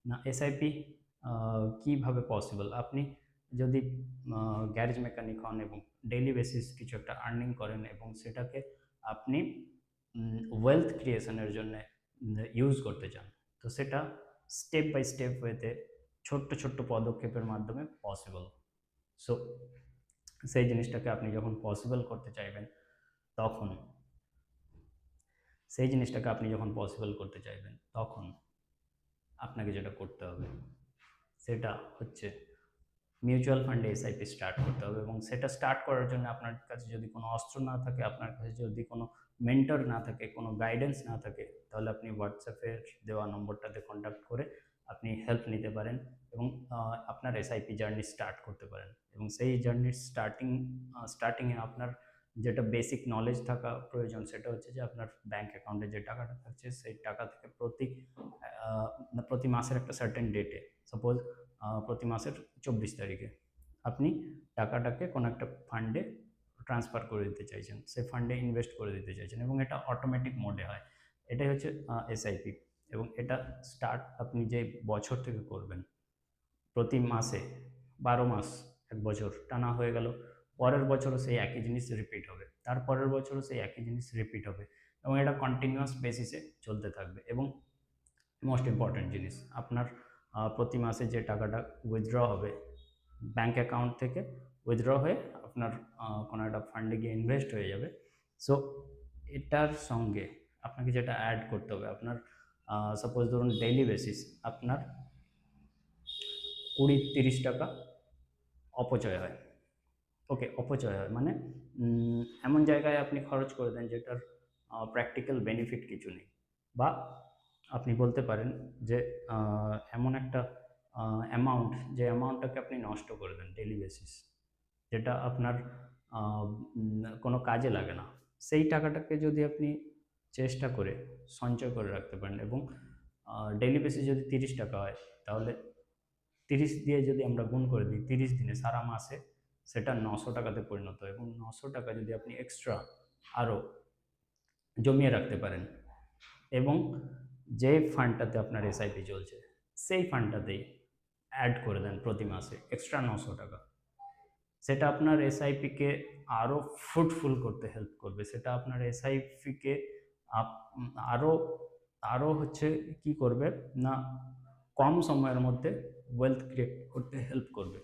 না, এসআইপি কিভাবে পসিবল? আপনি যদি গ্যারেজ মেকানিক হন এবং ডেইলি বেসিস কিছু একটা আর্নিং করেন এবং সেটাকে আপনি ওয়েলথ ক্রিয়েশনের জন্য ইউজ করতে চান, তো সেটা স্টেপ বাই স্টেপ ওয়েতে ছোট্ট ছোট্ট পদক্ষেপের মাধ্যমে পসিবল। সো সেই জিনিসটাকে আপনি যখন পসিবল করতে চাইবেন তখন সেই জিনিসটাকে আপনি যখন পসিবল করতে চাইবেন তখন আপনাকে যেটা করতে হবে সেটা হচ্ছে মিউচুয়াল ফান্ডে এসআইপি স্টার্ট করতে হবে। এবং সেটা স্টার্ট করার জন্য আপনার কাছে যদি কোনো অস্ত্র না থাকে, আপনার কাছে যদি কোনো মেন্টর না থাকে, কোনো গাইডেন্স না থাকে, তাহলে আপনি হোয়াটসঅ্যাপের দেওয়া নম্বরটাতে কন্ট্যাক্ট করে আপনি হেল্প নিতে পারেন এবং আপনার এসআইপি জার্নি স্টার্ট করতে পারেন। এবং সেই জার্নির স্টার্টিংয়ে আপনার যেটা বেসিক নলেজ থাকা প্রয়োজন সেটা হচ্ছে যে আপনার ব্যাঙ্ক অ্যাকাউন্টে যে টাকাটা থাকছে সেই টাকা থেকে প্রতি মাসের একটা সার্টেন ডেটে, সাপোজ প্রতি মাসের 24 তারিখে আপনি টাকাটাকে কোনো একটা ফান্ডে ট্রান্সফার করে দিতে চাইছেন, সেই ফান্ডে ইনভেস্ট করে দিতে চাইছেন এবং এটা অটোমেটিক মোডে হয়। এটাই হচ্ছে এসআইপি। এবং এটা স্টার্ট আপনি যে বছর থেকে করবেন, প্রতি মাসে 12 মাস, 1 বছর টানা হয়ে গেল, পরের বছরও সেই একই জিনিস রিপিট হবে, তারপরের বছরও সেই একই জিনিস রিপিট হবে এবং এটা কন্টিনিউয়াস বেসিসে চলতে থাকবে। এবং মোস্ট ইম্পর্ট্যান্ট জিনিস, আপনার প্রতি মাসে যে টাকাটা উইথড্র হবে ব্যাঙ্ক অ্যাকাউন্ট থেকে, উইথড্র হয়ে আপনার কোনো একটা ফান্ডে গিয়ে ইনভেস্ট হয়ে যাবে। সো এটার সঙ্গে আপনাকে যেটা অ্যাড করতে হবে, আপনার সাপোজ ধরুন ডেইলি বেসিস আপনার 20-30 টাকা অপচয় হয়। ওকে, অপচয় হয় মানে এমন জায়গায় আপনি খরচ করে দেন যেটার প্র্যাকটিক্যাল বেনিফিট কিছু নেই, বা আপনি বলতে পারেন যে এমন একটা অ্যামাউন্ট, যে অ্যামাউন্টটাকে আপনি নষ্ট করে দেন ডেইলি বেসিস, যেটা আপনার কোনো কাজে লাগে না, সেই টাকাটাকে যদি আপনি চেষ্টা করে সঞ্চয় করে রাখতে পারেন এবং ডেইলি বেসিস যদি 30 টাকা হয়, তাহলে 30 দিয়ে যদি আমরা গুণ করে দিই 30 দিনে, সারা মাসে সেটা 900 টাকাতে পরিণত হয়। এবং 900 টাকা যদি আপনি এক্সট্রা আরও জমিয়ে রাখতে পারেন এবং যে ফান্ডটাতে আপনার এসআইপি চলছে সেই ফান্ডটাতেই অ্যাড করে দেন প্রতি মাসে এক্সট্রা 900 টাকা, সেটা আপনার এসআইপিকে আরও ফ্রুটফুল করতে হেল্প করবে। সেটা আপনার এসআইপিকে আরও আরও হচ্ছে কি করবে না, কম সময়ের মধ্যে ওয়েলথ ক্রিয়েট করতে হেল্প করবে।